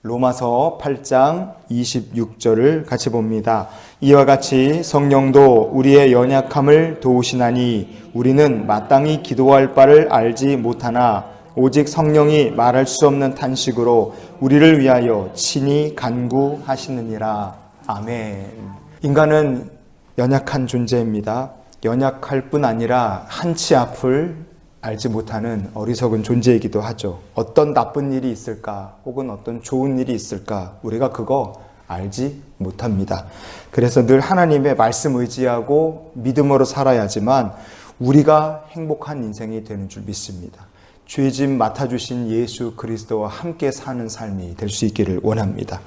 로마서 8장 26절을 같이 봅니다. 이와 같이 성령도 우리의 연약함을 도우시나니 우리는 마땅히 기도할 바를 알지 못하나 오직 성령이 말할 수 없는 탄식으로 우리를 위하여 친히 간구하시느니라. 아멘. 인간은 연약한 존재입니다. 연약할 뿐 아니라 한치 앞을 알지 못하는 어리석은 존재이기도 하죠. 어떤 나쁜 일이 있을까 혹은 어떤 좋은 일이 있을까 우리가 그거 알지 못합니다. 그래서 늘 하나님의 말씀 의지하고 믿음으로 살아야지만 우리가 행복한 인생이 되는 줄 믿습니다. 죄짐 맡아주신 예수 그리스도와 함께 사는 삶이 될 수 있기를 원합니다.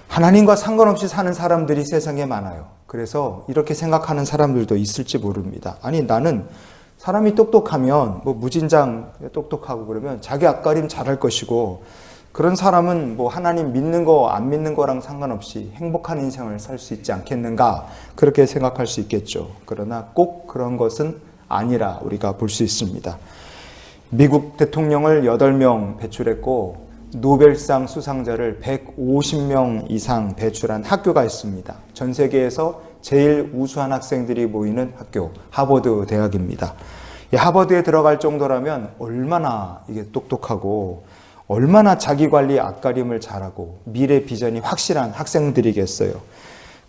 하나님과 상관없이 사는 사람들이 세상에 많아요. 그래서 이렇게 생각하는 사람들도 있을지 모릅니다. 아니, 나는 사람이 똑똑하면 무진장 똑똑하고 그러면 자기 앞가림 잘할 것이고, 그런 사람은 하나님 믿는 거 안 믿는 거랑 상관없이 행복한 인생을 살 수 있지 않겠는가, 그렇게 생각할 수 있겠죠. 그러나 꼭 그런 것은 아니라 우리가 볼 수 있습니다. 미국 대통령을 8명 배출했고 노벨상 수상자를 150명 이상 배출한 학교가 있습니다. 전 세계에서 제일 우수한 학생들이 모이는 학교, 하버드 대학입니다. 하버드에 들어갈 정도라면 얼마나 이게 똑똑하고 얼마나 자기관리 앞가림을 잘하고 미래 비전이 확실한 학생들이겠어요.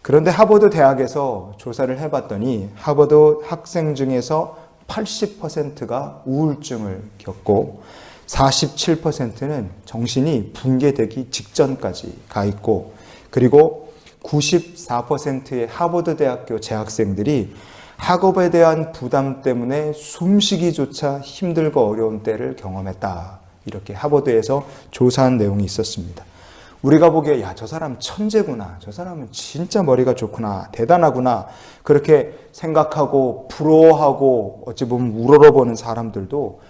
그런데 하버드 대학에서 조사를 해봤더니 하버드 학생 중에서 80%가 우울증을 겪고 47%는 정신이 붕괴되기 직전까지 가 있고, 그리고 94%의 하버드 대학교 재학생들이 학업에 대한 부담 때문에 숨쉬기조차 힘들고 어려운 때를 경험했다. 이렇게 하버드에서 조사한 내용이 있었습니다. 우리가 보기에 저 사람 천재구나, 저 사람은 진짜 머리가 좋구나, 대단하구나, 그렇게 생각하고 부러워하고 어찌 보면 우러러보는 사람들도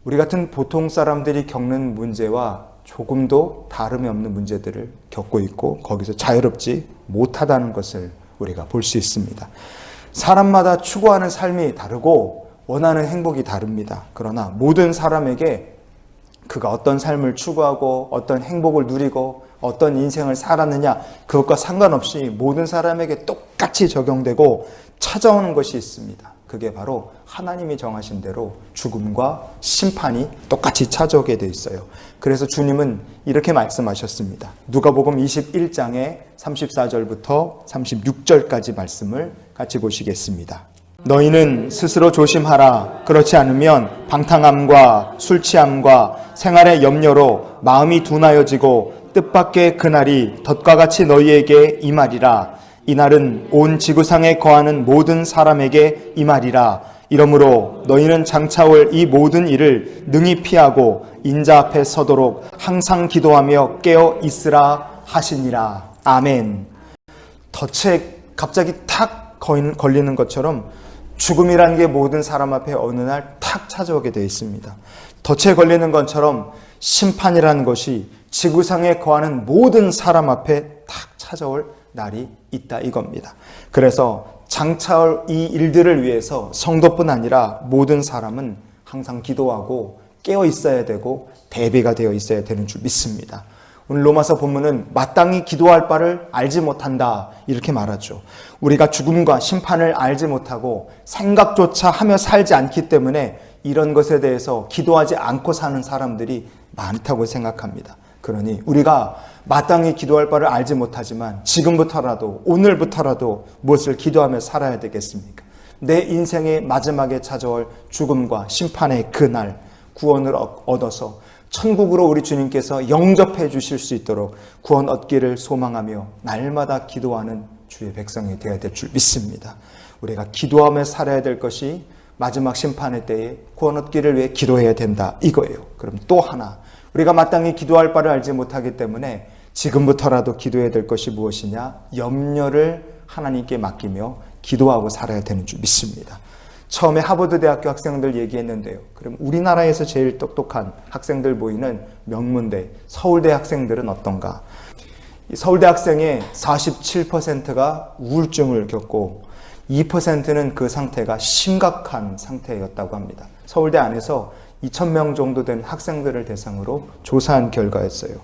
우리 같은 보통 사람들이 겪는 문제와 조금도 다름이 없는 문제들을 겪고 있고 거기서 자유롭지 못하다는 것을 우리가 볼 수 있습니다. 사람마다 추구하는 삶이 다르고 원하는 행복이 다릅니다. 그러나 모든 사람에게 그가 어떤 삶을 추구하고 어떤 행복을 누리고 어떤 인생을 살았느냐, 그것과 상관없이 모든 사람에게 똑같이 적용되고 찾아오는 것이 있습니다. 그게 바로 하나님이 정하신 대로 죽음과 심판이 똑같이 찾아오게 돼 있어요. 그래서 주님은 이렇게 말씀하셨습니다. 누가복음 21장의 34절부터 36절까지 말씀을 같이 보시겠습니다. 너희는 스스로 조심하라. 그렇지 않으면 방탕함과 술 취함과 생활의 염려로 마음이 둔하여지고 뜻밖의 그날이 덫과 같이 너희에게 임하리라. 이날은 온 지구상에 거하는 모든 사람에게 임하리라. 이러므로 너희는 장차 올 이 모든 일을 능히 피하고 인자 앞에 서도록 항상 기도하며 깨어 있으라 하시니라. 아멘. 덫에 갑자기 탁 걸리는 것처럼 죽음이라는 게 모든 사람 앞에 어느 날 탁 찾아오게 되어 있습니다. 덫에 걸리는 것처럼 심판이라는 것이 지구상에 거하는 모든 사람 앞에 탁 찾아올 날이 있다 이겁니다. 그래서 장차올 이 일들을 위해서 성도뿐 아니라 모든 사람은 항상 기도하고 깨어 있어야 되고 대비가 되어 있어야 되는 줄 믿습니다. 오늘 로마서 본문은 마땅히 기도할 바를 알지 못한다 이렇게 말하죠. 우리가 죽음과 심판을 알지 못하고 생각조차 하며 살지 않기 때문에 이런 것에 대해서 기도하지 않고 사는 사람들이 많다고 생각합니다. 그러니 우리가 마땅히 기도할 바를 알지 못하지만 지금부터라도, 오늘부터라도 무엇을 기도하며 살아야 되겠습니까? 내 인생의 마지막에 찾아올 죽음과 심판의 그날 구원을 얻어서 천국으로 우리 주님께서 영접해 주실 수 있도록 구원 얻기를 소망하며 날마다 기도하는 주의 백성이 되어야 될 줄 믿습니다. 우리가 기도하며 살아야 될 것이 마지막 심판의 때에 구원 얻기를 위해 기도해야 된다 이거예요. 그럼 또 하나, 우리가 마땅히 기도할 바를 알지 못하기 때문에 지금부터라도 기도해야 될 것이 무엇이냐? 염려를 하나님께 맡기며 기도하고 살아야 되는 줄 믿습니다. 처음에 하버드 대학교 학생들 얘기했는데요. 그럼 우리나라에서 제일 똑똑한 학생들 모이는 명문대 서울대 학생들은 어떤가? 서울대 학생의 47%가 우울증을 겪고 2%는 그 상태가 심각한 상태였다고 합니다. 서울대 안에서 2,000명 정도 된 학생들을 대상으로 조사한 결과였어요.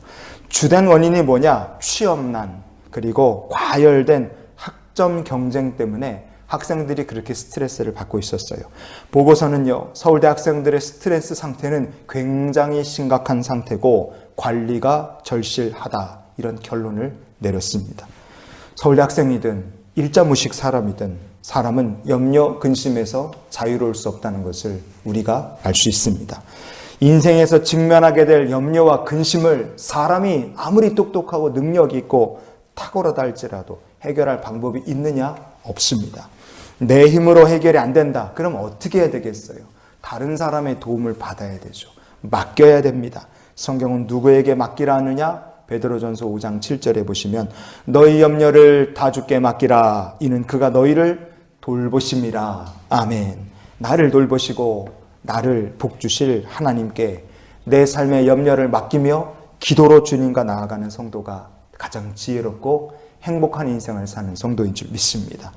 주된 원인이 뭐냐? 취업난, 그리고 과열된 학점 경쟁 때문에 학생들이 그렇게 스트레스를 받고 있었어요. 보고서는요, 서울대 학생들의 스트레스 상태는 굉장히 심각한 상태고 관리가 절실하다, 이런 결론을 내렸습니다. 서울대 학생이든 일자무식 사람이든 사람은 염려, 근심에서 자유로울 수 없다는 것을 우리가 알 수 있습니다. 인생에서 직면하게 될 염려와 근심을 사람이 아무리 똑똑하고 능력이 있고 탁월하다 할지라도 해결할 방법이 있느냐? 없습니다. 내 힘으로 해결이 안 된다. 그럼 어떻게 해야 되겠어요? 다른 사람의 도움을 받아야 되죠. 맡겨야 됩니다. 성경은 누구에게 맡기라 하느냐? 베드로전서 5장 7절에 보시면 너희 염려를 다 주께 맡기라. 이는 그가 너희를 돌보심이라. 아멘. 나를 돌보시고 나를 복주실 하나님께 내 삶의 염려를 맡기며 기도로 주님과 나아가는 성도가 가장 지혜롭고 행복한 인생을 사는 성도인 줄 믿습니다.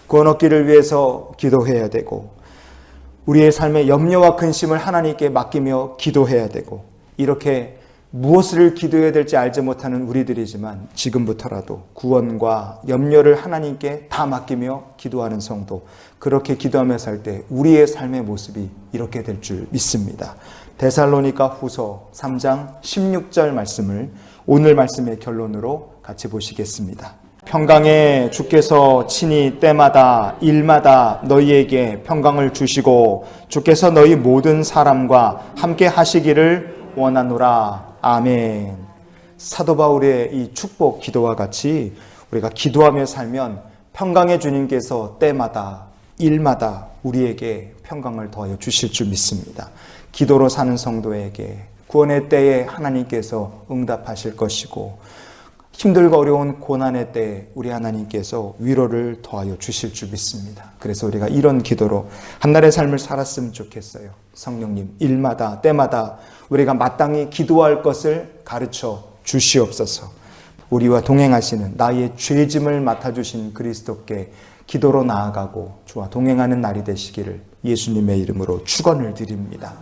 구원 얻기를 위해서 기도해야 되고 우리의 삶의 염려와 근심을 하나님께 맡기며 기도해야 되고 이렇게 무엇을 기도해야 될지 알지 못하는 우리들이지만 지금부터라도 구원과 염려를 하나님께 다 맡기며 기도하는 성도, 그렇게 기도하며 살 때 우리의 삶의 모습이 이렇게 될 줄 믿습니다. 데살로니가 후서 3장 16절 말씀을 오늘 말씀의 결론으로 같이 보시겠습니다. 평강에 주께서 친히 때마다 일마다 너희에게 평강을 주시고 주께서 너희 모든 사람과 함께 하시기를 원하노라. 아멘. 사도 바울의 이 축복 기도와 같이 우리가 기도하며 살면 평강의 주님께서 때마다 일마다 우리에게 평강을 더하여 주실 줄 믿습니다. 기도로 사는 성도에게 구원의 때에 하나님께서 응답하실 것이고 힘들고 어려운 고난의 때에 우리 하나님께서 위로를 더하여 주실 줄 믿습니다. 그래서 우리가 이런 기도로 한날의 삶을 살았으면 좋겠어요. 성령님, 일마다 때마다 우리가 마땅히 기도할 것을 가르쳐 주시옵소서. 우리와 동행하시는 나의 죄짐을 맡아주신 그리스도께 기도로 나아가고 주와 동행하는 날이 되시기를 예수님의 이름으로 축원을 드립니다.